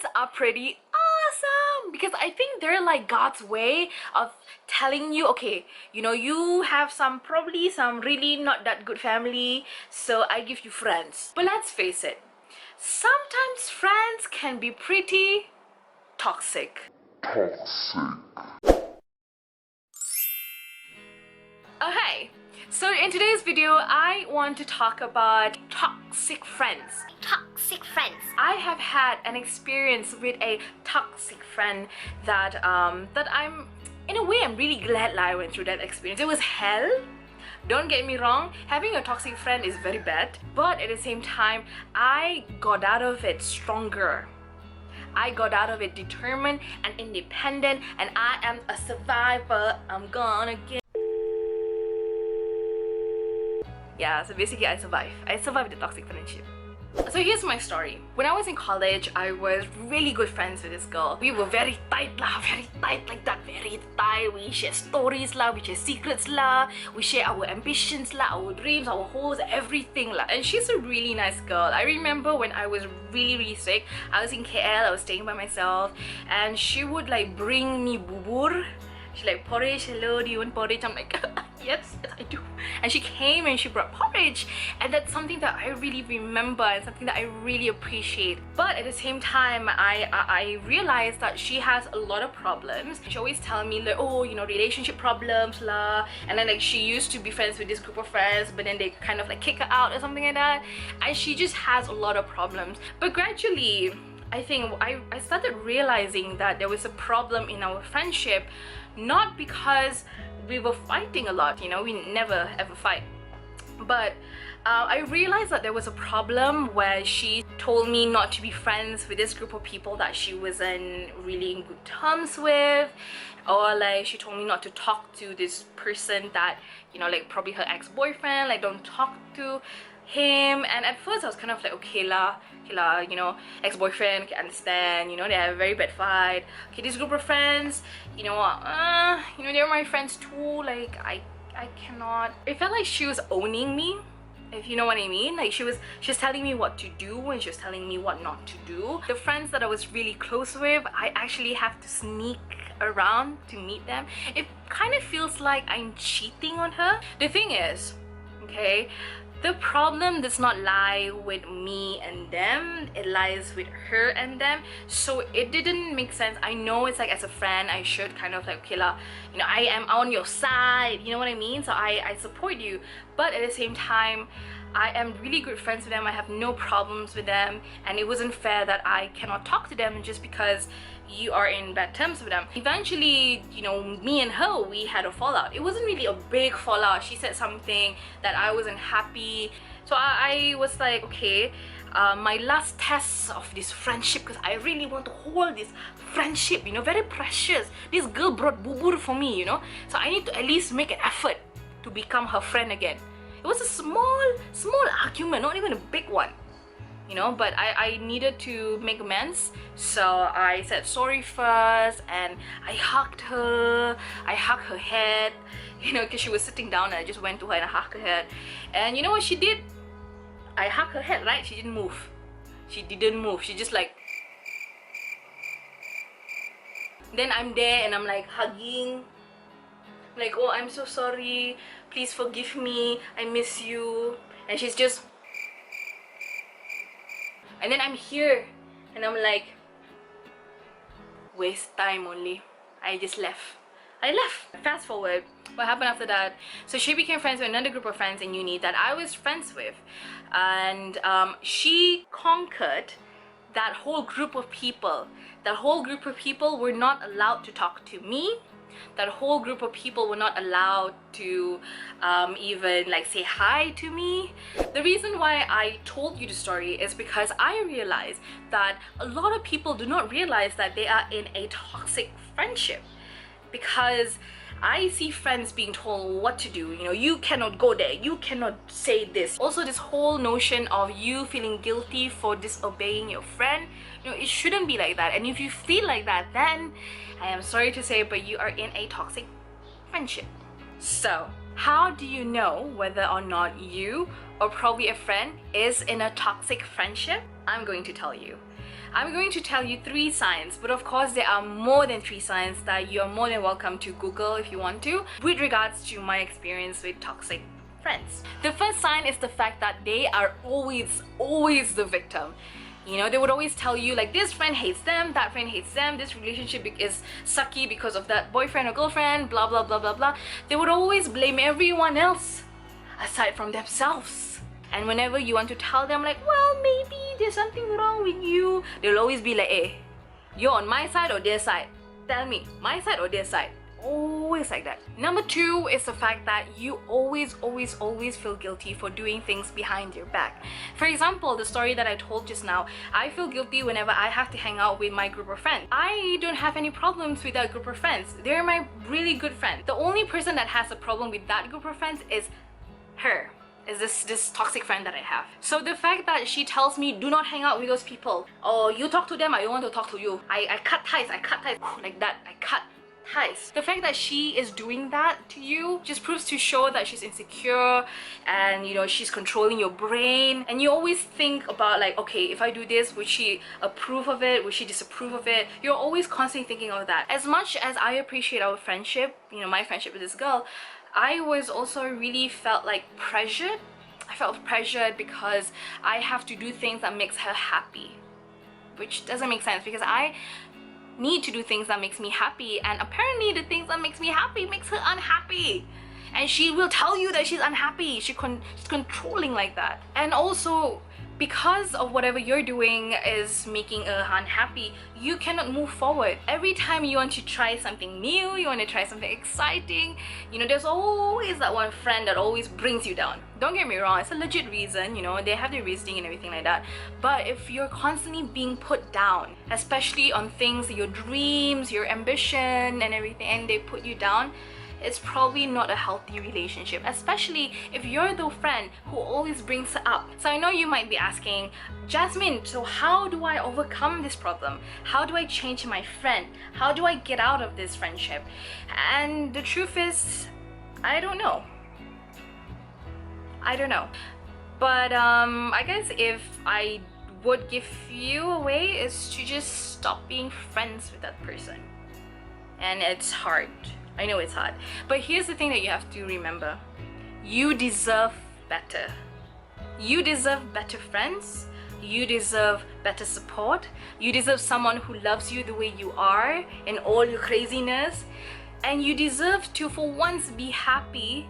friends are pretty awesome because I think they're like God's way of telling you, okay, you know, you have probably some really not that good family, so I give you friends. But let's face it, sometimes friends can be pretty toxic. Okay, so in today's video, I want to talk about toxic friends. Toxic friends. I have had an experience with a toxic friend that I'm in a way I'm really glad I went through that experience. It was hell. Don't get me wrong, having a toxic friend is very bad, but at the same time, I got out of it stronger. I got out of it determined and independent, and I am a survivor. I'm gonna get... Yeah, so basically I survived the toxic friendship. So here's my story. When I was in college, I was really good friends with this girl. We were very tight lah, very tight like that, very tight. We share stories lah, we share secrets lah, we share our ambitions lah, our dreams, our hopes, everything lah. And she's a really nice girl. I remember when I was really sick, I was in KL, I was staying by myself, and she would like bring me bubur. She's like, porridge, hello, do you want porridge? I'm like, yes, I do. And she came and she brought porridge, and that's something that I really remember and something that I really appreciate. But at the same time, I realized that she has a lot of problems. She always tells me like, oh, you know, relationship problems lah, and then like she used to be friends with this group of friends, but then they kind of like kick her out or something like that, and she just has a lot of problems. But gradually, I think I started realizing that there was a problem in our friendship, not because we were fighting a lot, you know, we never ever fight, but I realized that there was a problem where she told me not to be friends with this group of people that she wasn't really in good terms with, or like she told me not to talk to this person that, you know, like probably her ex-boyfriend, like don't talk to him. And at first I was kind of like, okay lah, you know, ex-boyfriend, can understand, you know, they have a very bad fight. Okay, this group of friends, you know, they're my friends too, like I cannot. It felt like she was owning me, if you know what I mean. Like she was telling me what to do and she was telling me what not to do. The friends that I was really close with, I actually have to sneak around to meet them. It kind of feels like I'm cheating on her. The thing is, okay, the problem does not lie with me and them, it lies with her and them. So it didn't make sense. I know it's like as a friend I should kind of like, okay lah, you know, I am on your side, you know what I mean? So I support you, but at the same time I am really good friends with them. I have no problems with them, and it wasn't fair that I cannot talk to them just because you are in bad terms with them. Eventually, you know, me and her, we had a fallout. It wasn't really a big fallout. She said something that I wasn't happy, so I was like, okay, my last test of this friendship, because I really want to hold this friendship, you know, very precious. This girl brought bubur for me, you know, so I need to at least make an effort to become her friend again. It was a small argument, not even a big one, you know, but I needed to make amends. So I said sorry first, and I hugged her head, you know, because she was sitting down, and I just went to her and I hugged her head. And you know what she did? I hugged her head, right? She didn't move. She just like... Then I'm there and I'm like hugging, like, oh, I'm so sorry, please forgive me, I miss you. And she's just... And then I'm here and I'm like, waste time only. I just left. Fast forward, what happened after that? So she became friends with another group of friends in uni that I was friends with, and she conquered that whole group of people. That whole group of people were not allowed to talk to me. That whole group of people were not allowed to even like say hi to me. The reason why I told you the story is because I realized that a lot of people do not realize that they are in a toxic friendship, because I see friends being told what to do. You know, you cannot go there, you cannot say this. Also, this whole notion of you feeling guilty for disobeying your friend, you know, it shouldn't be like that. And if you feel like that, then I am sorry to say, but you are in a toxic friendship. So how do you know whether or not you or probably a friend is in a toxic friendship? I'm going to tell you. I'm going to tell you 3 signs, but of course there are more than 3 signs that you're more than welcome to Google if you want to, with regards to my experience with toxic friends. The first sign is the fact that they are always the victim. You know, they would always tell you like, this friend hates them, that friend hates them, this relationship is sucky because of that boyfriend or girlfriend, blah blah blah blah blah. They would always blame everyone else aside from themselves. And whenever you want to tell them like, well, maybe there's something wrong with you, they'll always be like, hey, you're on my side or their side? Tell me, my side or their side? Always like that. Number 2 is the fact that you always feel guilty for doing things behind your back. For example, the story that I told just now, I feel guilty whenever I have to hang out with my group of friends. I don't have any problems with that group of friends. They're my really good friends. The only person that has a problem with that group of friends is her. Is this toxic friend that I have. So the fact that she tells me, do not hang out with those people, or you talk to them, I don't want to talk to you, I cut ties like that, I cut ties. The fact that she is doing that to you just proves to show that she's insecure, and you know, she's controlling your brain, and you always think about like, okay, if I do this, would she approve of it, would she disapprove of it? You're always constantly thinking of that. As much as I appreciate our friendship, you know, my friendship with this girl, I was also really felt like pressured. I felt pressured because I have to do things that makes her happy, which doesn't make sense because I need to do things that makes me happy, and apparently the things that makes me happy makes her unhappy, and she will tell you that she's unhappy. She's controlling like that. And also, because of whatever you're doing is making her unhappy, you cannot move forward. Every time you want to try something new, you want to try something exciting, you know, there's always that one friend that always brings you down. Don't get me wrong, it's a legit reason, you know, they have their reasoning and everything like that. But if you're constantly being put down, especially on things, your dreams, your ambition and everything, and they put you down, it's probably not a healthy relationship, especially if you're the friend who always brings it up. So I know you might be asking, Jasmine, so how do I overcome this problem? How do I change my friend? How do I get out of this friendship? And the truth is, I don't know. But I guess if I would give you a way is to just stop being friends with that person. And it's hard. I know it's hard, but here's the thing that you have to remember. You deserve better. You deserve better friends. You deserve better support. You deserve someone who loves you the way you are in all your craziness. And you deserve to, for once, be happy,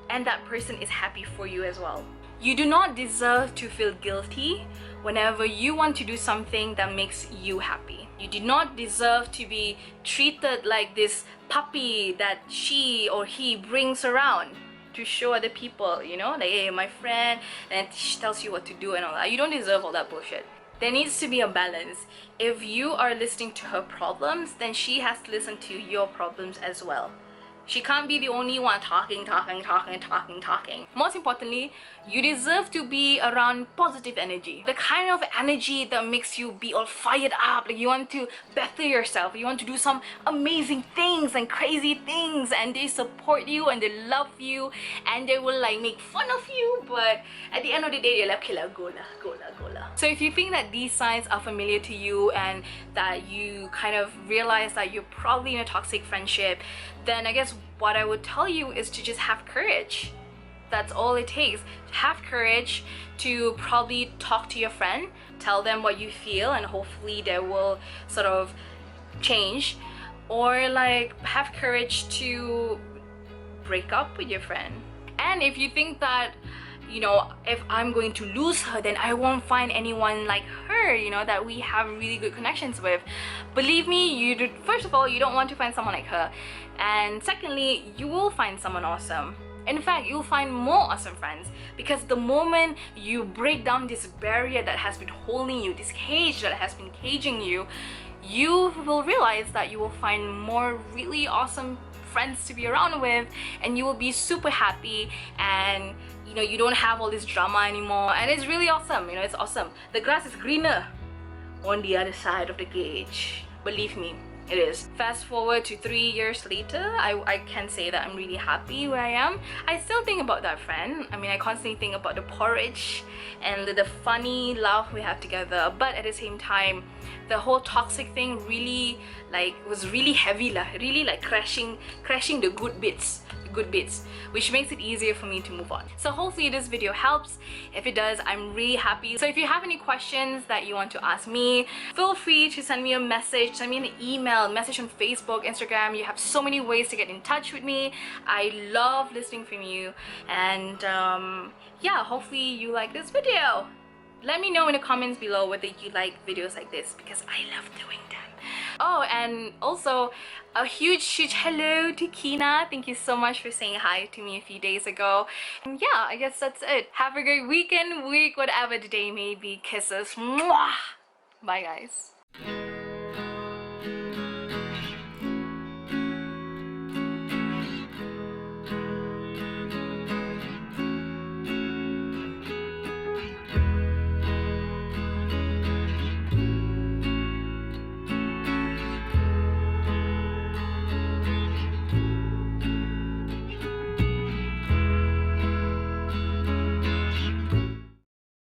and that person is happy for you as well. You do not deserve to feel guilty whenever you want to do something that makes you happy. You do not deserve to be treated like this puppy that she or he brings around to show other people, you know, like, hey, my friend, and she tells you what to do and all that. You don't deserve all that bullshit. There needs to be a balance. If you are listening to her problems, then she has to listen to your problems as well. She can't be the only one talking. Most importantly, you deserve to be around positive energy. The kind of energy that makes you be all fired up, like you want to better yourself, you want to do some amazing things and crazy things, and they support you and they love you and they will like make fun of you, but at the end of the day, they're like, okay, go la. So if you think that these signs are familiar to you and that you kind of realize that you're probably in a toxic friendship, then I guess what I would tell you is to just have courage. That's all it takes. Have courage to probably talk to your friend, tell them what you feel, and hopefully they will sort of change. Or like have courage to break up with your friend. And if you think that, you know, if I'm going to lose her, then I won't find anyone like her, you know, that we have really good connections with. Believe me, first of all, you don't want to find someone like her. And secondly, you will find someone awesome. In fact, you'll find more awesome friends, because the moment you break down this barrier that has been holding you, this cage that has been caging you, you will realize that you will find more really awesome friends to be around with, and you will be super happy, and you know, you don't have all this drama anymore, and it's really awesome. You know, it's awesome. The grass is greener on the other side of the cage. Believe me. It is. Fast forward to 3 years later, I can say that I'm really happy where I am. I still think about that friend. I mean, I constantly think about the porridge and the funny laugh we have together. But at the same time, the whole toxic thing really was really heavy lah. Really like crashing the good bits, which makes it easier for me to move on. So hopefully this video helps. If it does, I'm really happy. So if you have any questions that you want to ask me, feel free to send me a message, send me an email, message on Facebook, Instagram. You have so many ways to get in touch with me. I love listening from you. And yeah, hopefully you like this video. Let me know in the comments below whether you like videos like this, because I love doing them. Oh, and also a huge hello to Kina. Thank you so much for saying hi to me a few days ago. And yeah, I guess that's it. Have a great weekend, week, whatever the day may be. Kisses. Mwah! Bye guys.